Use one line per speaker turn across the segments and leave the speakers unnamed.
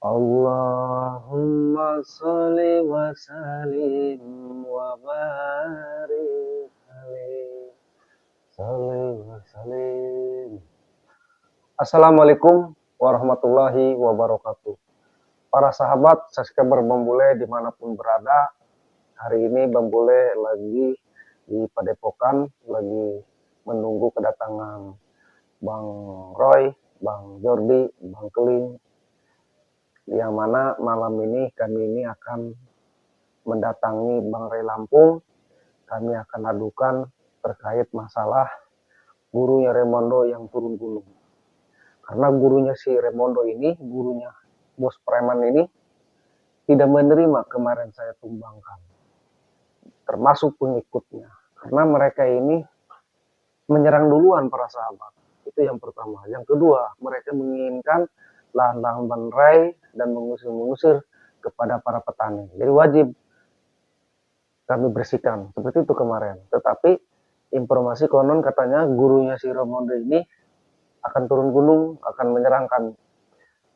Allahumma sholli wa sallim wa barik alaihi. Sholli wa sallim. Assalamualaikum warahmatullahi wabarakatuh. Para sahabat subscriber Bang Bule dimanapun berada, hari ini Bang Bule lagi di Padepokan, lagi menunggu kedatangan Bang Roy, Bang Jordi, Bang Keling, yang mana malam ini kami ini akan mendatangi Bang Ray Lampung. Kami akan adukan terkait masalah gurunya Raimondo yang turun gunung. Karena gurunya si Raimondo ini, gurunya bos preman ini tidak menerima kemarin saya tumbangkan, termasuk pengikutnya. Karena mereka ini menyerang duluan para sahabat. Itu yang pertama. Yang kedua, mereka menginginkan lahan-lahan Bang Ray dan mengusir-mengusir kepada para petani. Jadi wajib kami bersihkan. Seperti itu kemarin. Tetapi informasi konon katanya gurunya si Raimondo ini akan turun gunung, akan menyerangkan.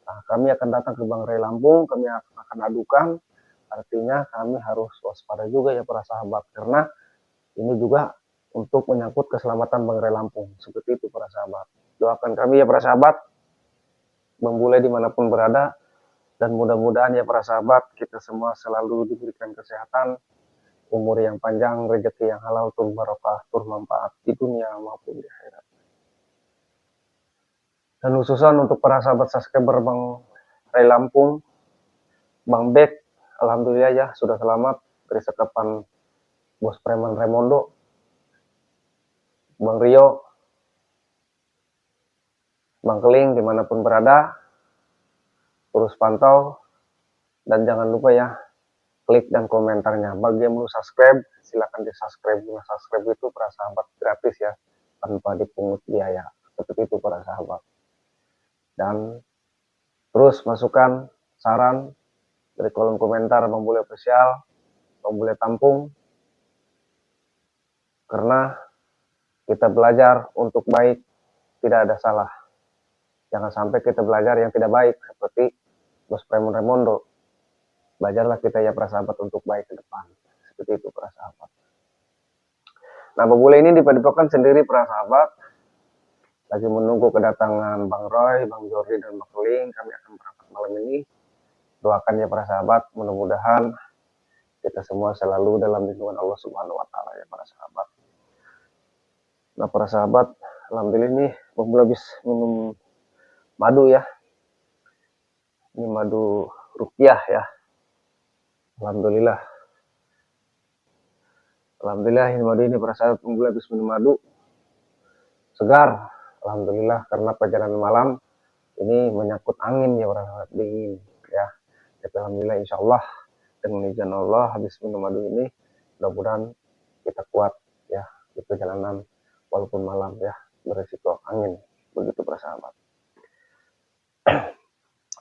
Nah, kami akan datang ke Bang Ray Lampung, kami akan adukan. Artinya kami harus waspada juga ya para sahabat. Karena ini juga untuk menyangkut keselamatan Bang Ray Lampung. Seperti itu para sahabat. Doakan kami ya para sahabat, Bang Bule dimanapun berada. Dan mudah-mudahan ya para sahabat, kita semua selalu diberikan kesehatan, umur yang panjang, rezeki yang halal, tur barokah, tur manfaat di dunia maupun di akhirat. Dan khususan untuk para sahabat subscriber Bang Ray Lampung, Bang Bek, alhamdulillah ya sudah selamat dari sekapan bos preman Raimondo. Bang Rio, Bang Keling dimanapun berada, terus pantau dan jangan lupa ya klik dan komentarnya. Bagi yang belum subscribe, silakan di subscribe. Nah, subscribe itu para sahabat gratis ya, tanpa dipungut biaya. Seperti itu para sahabat. Dan terus masukan saran dari kolom komentar Bang Bule Official, Bang Bule tampung. Karena kita belajar untuk baik, tidak ada salah. Jangan sampai kita belajar yang tidak baik seperti bos preman Raimondo. Belajarlah kita ya para sahabat untuk baik ke depan. Seperti itu para sahabat. Nah, Bang Bule ini di Padepokan sendiri para sahabat. Lagi menunggu kedatangan Bang Roy, Bang Jordi, dan Bang Keling. Kami akan berangkat malam ini. Doakan ya para sahabat, mudah-mudahan kita semua selalu dalam lindungan Allah Subhanahu wa Ta'ala ya para sahabat. Nah, para sahabat, alhamdulillah nih Bang Bule habis minum madu ya. Ini madu rupiah ya. Alhamdulillah. Alhamdulillah ini madu ini para sahabat, Bang Bule habis minum madu. Segar. Alhamdulillah, karena perjalanan malam ini menyangkut angin ya orang sangat dingin ya. Tapi alhamdulillah insya Allah dengan izin Allah habis minum madu ini mudah-mudahan kita kuat ya di perjalanan walaupun malam ya, berisiko angin. Begitu para sahabat.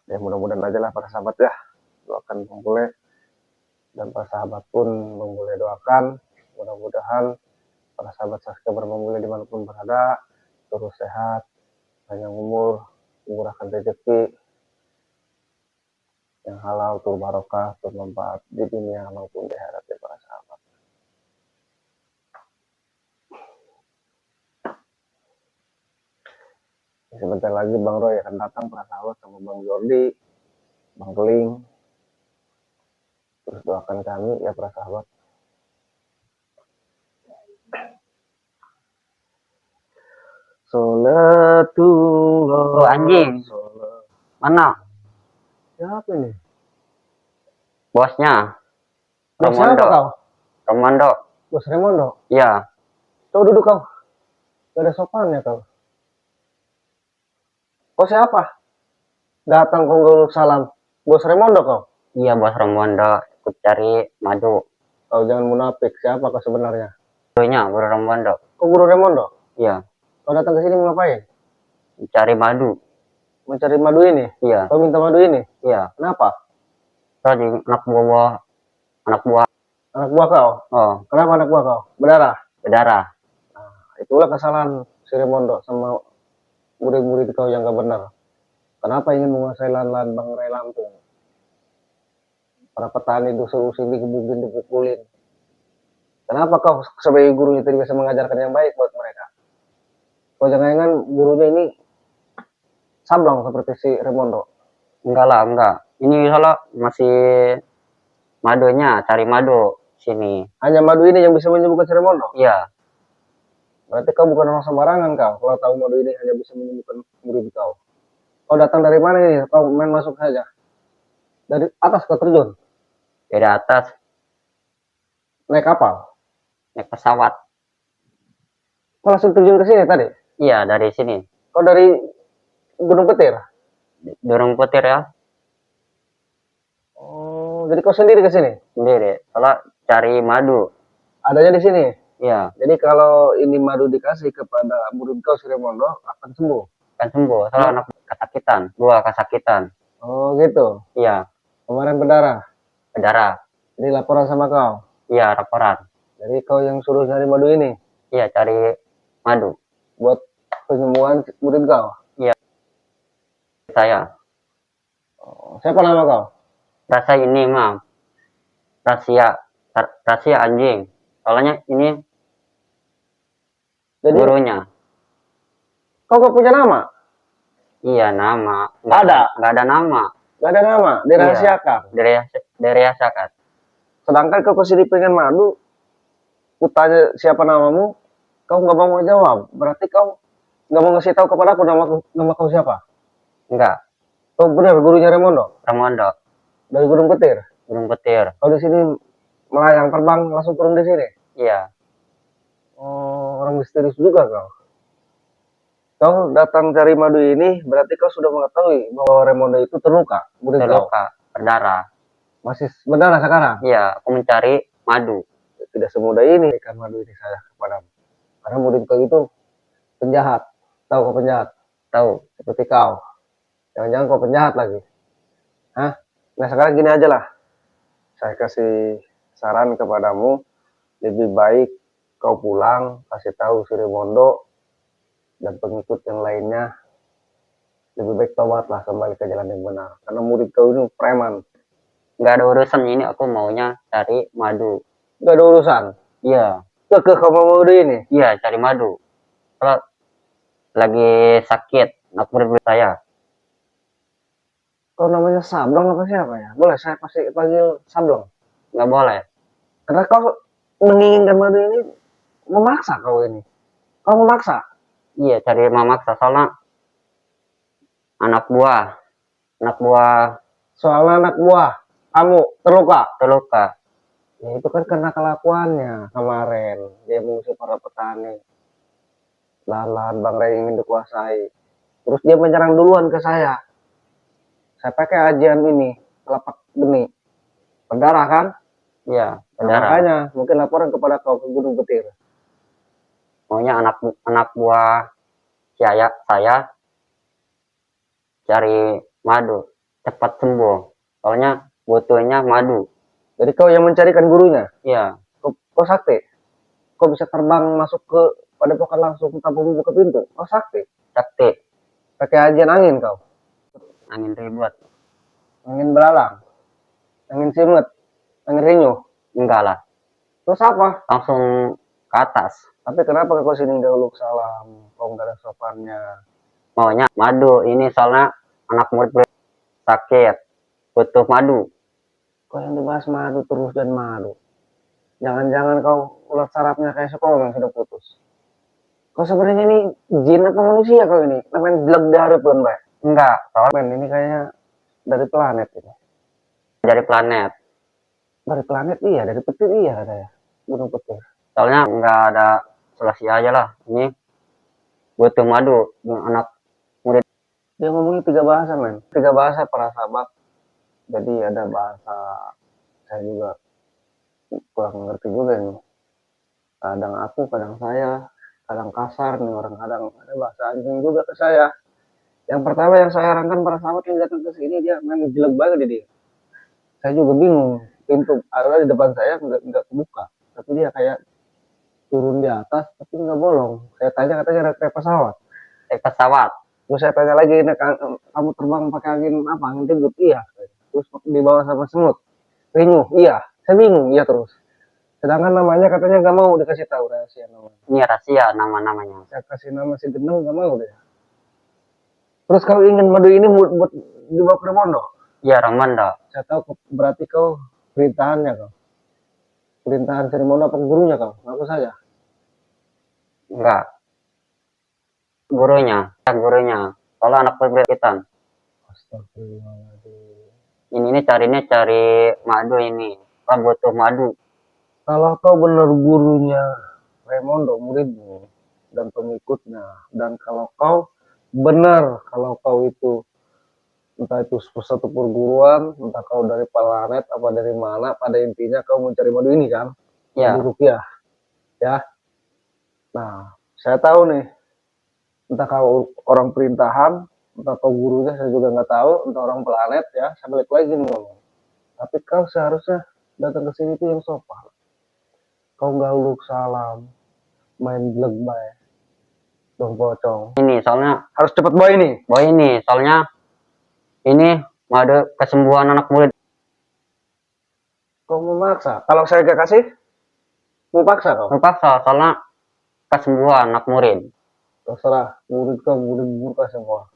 Ya mudah-mudahan aja lah para sahabat ya, doakan Bang Bule dan para sahabat pun Bang Bule doakan mudah-mudahan para sahabat subscriber Bang Bule dimanapun berada terus sehat, panjang umur, dimurahkan rezeki yang halal, tur barokah, tur manfaat di dunia maupun di akhirat ya para sahabat. Sebentar lagi Bang Roy akan datang para sahabat sama Bang Jordi, Bang Keling. Terus doakan kami ya para sahabat. Sholatullah.
Oh anjing, mana?
Siapa ini?
Bosnya?
Bos siapa kau?
Raimondo.
Bos Raimondo?
Iya.
Coba duduk kau. Gak ada sopannya kau. Kau siapa? Datang kau salam. Bos Raimondo kau?
Iya bos Raimondo, ikut cari madu.
Kau jangan munafik. Siapa kau sebenarnya?
Gurunya guru Raimondo.
Kau guru Raimondo?
Iya.
Kau datang ke sini mau ngapain?
Cari madu.
Mencari madu ini?
Iya.
Kau minta madu ini?
Iya.
Kenapa?
Tadi anak buah.
Anak buah kau?
Oh.
Kenapa anak buah kau? Berdarah?
Berdarah.
Nah, itulah kesalahan si Raimondo sama murid-murid kau yang gak benar. Kenapa ingin menguasai lahan-lahan Bangrai Lampung? Para petani dusun usil digebukin, dipukulin. Kenapa kau sebagai gurunya tidak bisa mengajarkan yang baik buat mereka? Kau jangan-jangan gurunya ini sablong seperti si Remondo.
Enggak lah, enggak. Ini salah masih madunya, cari madu sini.
Hanya madu ini yang bisa menyembuhkan si Remondo.
Iya,
Berarti kau bukan orang sembarangan kau. Kalau tahu madu ini hanya bisa menyembuhkan murid kau. Kau datang dari mana ini? Kau main masuk saja. Dari atas kau terjun.
dari atas
Naik kapal.
naik pesawat.
Kau langsung terjun ke sini tadi.
Iya, dari sini.
Kau dari Gunung Petir.
Dorong petir ya,
Oh, jadi kau sendiri ke sini.
sendiri. Salah cari madu.
Adanya di sini.
Iya,
Jadi kalau ini madu dikasih kepada murid kau si Remondo akan sembuh.
kan sembuh. Salah anak kesakitan, dua kesakitan.
Oh gitu.
Iya,
Kemarin berdarah.
berdarah.
Jadi laporan sama kau.
Iya, laporan.
Jadi kau yang suruh nyari madu ini
Iya, cari madu.
buat penyembuhan murid kau.
Iya, saya.
Siapa nama kau?
Rasa ini mah rahasia anjing. Soalnya ini
Jadi
gurunya.
kau gak punya nama?
Iya, nama. Nggak ada nama.
Gak ada nama, dirahasiakan.
Dari Asakat.
Sedangkan kau kesini pengen madu, kutanya siapa namamu, kau nggak mau jawab. Berarti kau nggak mau ngasih tahu kepada aku nama kau siapa?
Enggak,
Kau benar gurunya Remondo
Ramondo.
dari Gunung Petir.
Gunung Petir.
Kau di sini melayang terbang langsung turun di sini.
Iya,
Oh, orang misterius juga kau. Kau datang cari madu ini berarti kau sudah mengetahui bahwa Remondo itu terluka, murid kau.
terluka, berdarah.
Masih berdarah sekarang.
Iya, aku mencari madu.
Tidak semudah ini ikan madu ini saya kepadamu. Karena murid kau itu penjahat. Tahu kau penjahat?
Tahu.
Seperti kau. Jangan-jangan kau penjahat lagi. Hah? Nah sekarang gini aja lah. Saya kasih saran kepadamu. Lebih baik kau pulang, kasih tahu si Remondo dan pengikut yang lainnya. Lebih baik tobatlah kembali ke jalan yang benar. Karena murid kau ini preman.
Nggak ada urusan ini, aku maunya cari madu.
Gak ada urusan.
Iya,
Kekeh kau mau madu ini.
iya cari madu. Kalau lagi sakit, anak murid saya.
Kau namanya Sablong apa siapa ya? Boleh saya pasti panggil Sablong.
Nggak boleh.
Karena kau menginginkan madu ini memaksa kau ini. Kau memaksa.
Iya, cari memaksa. Soalnya anak buah
Soalnya anak buah kamu terluka.
terluka.
Ya itu kan karena kelakuannya kemarin. Dia mengusir para petani. Lahan-lahan Bangrai ingin dikuasai. Terus dia menyerang duluan ke saya. Saya pakai ajian ini, telapak benih. Berdarah kan?
Iya,
Nah,
berdarah.
makanya mungkin laporan kepada kau ke Gunung Petir.
Maunya anak buah saya cari madu, cepat sembuh. Soalnya butuhnya madu.
Jadi kau yang mencarikan gurunya.
Iya,
Kau sakti. Kau bisa terbang masuk ke padepokan langsung tanpa membuka pintu. Kau sakti.
sakti,
Pakai ajian angin kau.
angin ribut.
Angin belalang. Angin simut. Angin rinyuh.
Enggak lah,
Terus apa?
langsung ke atas.
Tapi kenapa kau sini dahulu salam? Kau nggak ada sopannya.
Maunya madu. Ini soalnya anak murid sakit, butuh madu.
Kau yang dibahas madu terus dan madu. Jangan-jangan kau ulat sarafnya kayak sekolah yang sudah putus. Kau sebenarnya ini jin apa manusia kau ini? Namanya jelag darah pun, Mbak.
Enggak, soalnya
Men, ini kayaknya dari planet ini.
dari planet.
Dari planet iya, dari petir iya katanya. Gunung Petir.
Soalnya enggak ada solusi aja lah. Ini butuh madu. Anak murid.
Dia ngomongin 3 bahasa, men. 3 bahasa para sahabat. Jadi ada bahasa saya juga kurang ngerti juga nih. Kadang aku, kadang saya, kadang kasar nih orang, kadang ada bahasa anjing juga ke saya. Yang pertama yang saya sarankan para sahabat yang datang ke sini dia main jelek banget dia. Saya juga bingung. Pintu ada di depan saya nggak kebuka, tapi dia kayak turun di atas tapi nggak bolong. Saya tanya katanya ada kayak pesawat.
Pesawat.
Terus saya tanya lagi, "Nek, kamu terbang pakai angin apa? Angin ribut?" "Iya." Terus dibawa sama semut? "Rinyuh." "Iya." Saya bingung, iya terus. Sedangkan namanya katanya nggak mau dikasih tahu rahasia namanya.
Ini rahasia nama-namanya.
Saya kasih nama si Gendeng nggak mau dia. Terus kau ingin madu ini buat dibawa ke Remondo?
Iya, Ramanda.
Saya tahu berarti kau perintahannya kau. Perintahan Sri Remondo apa gurunya kau? Ngaku saja.
Enggak, gurunya. Kalau anak perbukitan.
Astagfirullahaladzim.
Ini cari madu ini. Kan butuh madu.
Kalau kau benar gurunya Raimondo, muridmu dan pengikutnya, dan kalau kau benar, kalau kau itu entah itu satu perguruan, entah kau dari planet apa dari mana, pada intinya kau mencari madu ini kan,
Ya,
madu rupiah, ya. Nah, saya tahu nih, entah kau orang perintahan, entah kau gurunya, saya juga nggak tahu, entah orang planet, ya. Saya balik lagi nih ngomong. Tapi kau seharusnya datang ke sini tuh yang sopan. Kau gauluk salam, main blegbay, dong pocong.
ini soalnya
Harus cepet boy ini.
soalnya ini madu kesembuhan anak murid.
Kau memaksa. Kalau saya gak kasih, mau paksa kau.
Terpaksa soalnya kesembuhan anak murid.
Terserah, murid kau murid murka semua.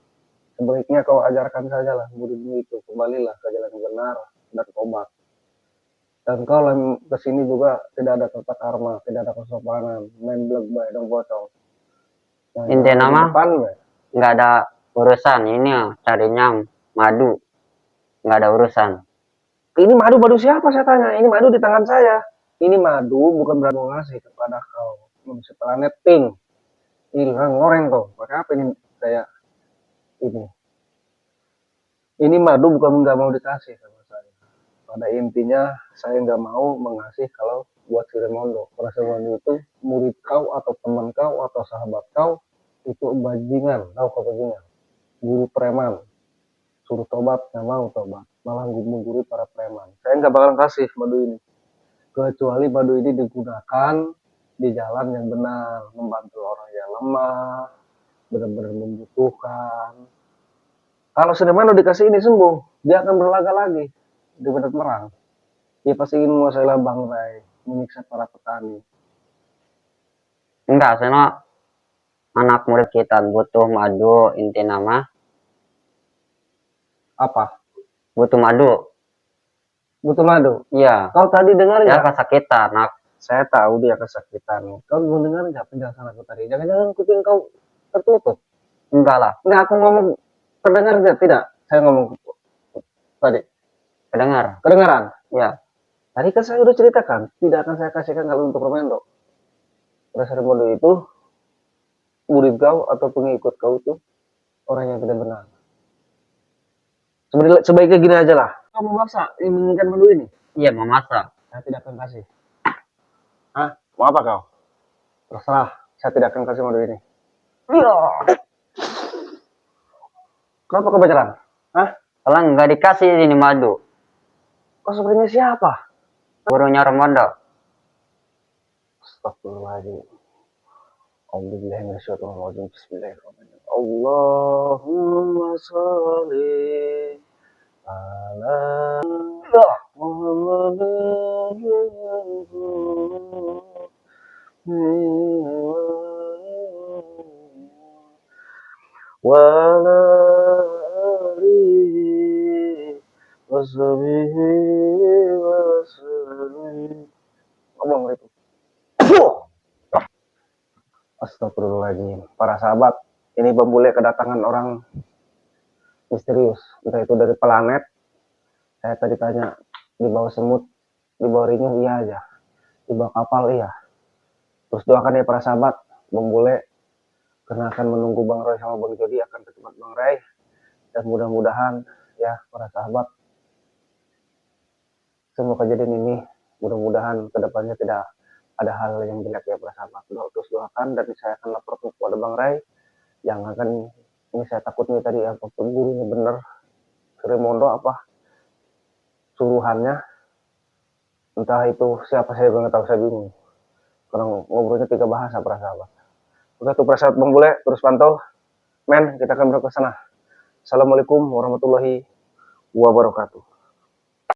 Sebaiknya kau ajarkan sajalah muridmu itu. Kembalilah ke jalan yang benar dan tobat. Dan kau kesini juga tidak ada tata karma, tidak ada kesopanan, main blegbay, dong pocong. Nah,
Inti nama
depan,
nggak ada urusan. Ini carinya madu. Nggak ada urusan.
ini madu siapa saya tanya? Ini madu di tangan saya. Ini madu bukan berarti mau ngasih kepada kau. Manusia planet pink. Hilang ngoreng kau. Pakai apa ini saya ini? Ini madu bukan nggak mau dikasih sama saya. Pada intinya saya nggak mau mengasih kalau buat si Remondo. Karena Remondo itu murid kau atau teman kau atau sahabat kau itu bajingan. Tahu kau bajingan? Guru preman. Suruh tobat nggak mau tobat. Malah menggurui para preman. Saya nggak bakalan kasih madu ini. Kecuali madu ini digunakan di jalan yang benar, membantu orang yang lemah, benar-benar membutuhkan. Kalau sudah madu dikasih ini sembuh, dia akan berlaga lagi di medan perang. Dia pasti ingin menguasai Bang Rai, menyiksa para petani.
Enggak, soalnya anak murid kita butuh madu. Inti nama
Apa?
butuh madu.
Butuh madu?
Iya.
Kau tadi dengar
Ya
nggak?
kesakitan. Nah,
Saya tahu dia kesakitan. Kau mau dengar nggak penjelasan aku tadi? Jangan-jangan kuping kau tertutup.
enggak lah.
Nggak aku ngomong, terdengar nggak? Tidak. Saya ngomong tadi.
Kedengar.
Kedengaran?
Ya.
Tadi kan saya udah ceritakan, tidak akan saya kasihkan kalau untuk Romendo. Berdasarkan mode itu, murid kau atau pengikut kau itu orang yang tidak benar. Sebaiknya gini aja lah. Kau memaksa menginginkan madu ini?
Iya, memasak.
Saya tidak akan kasih. Hah? Mau apa kau? Terserah, saya tidak akan kasih madu ini. Iya. Kenapa kau pacaran? Hah?
Kalau nggak dikasih ini madu,
Kau sebenarnya siapa?
gurunya Ramondo.
Astagfirullahaladzim. Bismillahirrahmanirrahim. Bismillahirrahmanirrahim. Allahumma sholli ala wa ala alihi wa sahbihi wa sallam. Ngomong itu. Astagfirullahaladzim. Para sahabat, ini Bambule kedatangan orang misterius. Entah itu dari planet. Saya tadi tanya, di bawah semut, di bawah rinyuh, iya aja. Di bawah kapal, iya. Terus doakan ya para sahabat, Bambule karena akan menunggu Bang Roy sama Bang Jody akan ke tempat Bang Ray. Dan mudah-mudahan ya para sahabat, semua kejadian ini mudah-mudahan kedepannya tidak ada hal yang jelek ya para sahabat. Terus doakan dan saya akan lapor kepada Bang Ray yang akan, ini saya takutnya tadi apapun gurunya bener Remondo apa suruhannya, entah itu siapa saya nggak tahu, saya bingung karena ngobrolnya 3 bahasa para sahabat. Oke tuh para sahabat Bang Bule terus pantau Men, kita akan berangkat ke sana. Assalamualaikum warahmatullahi wabarakatuh.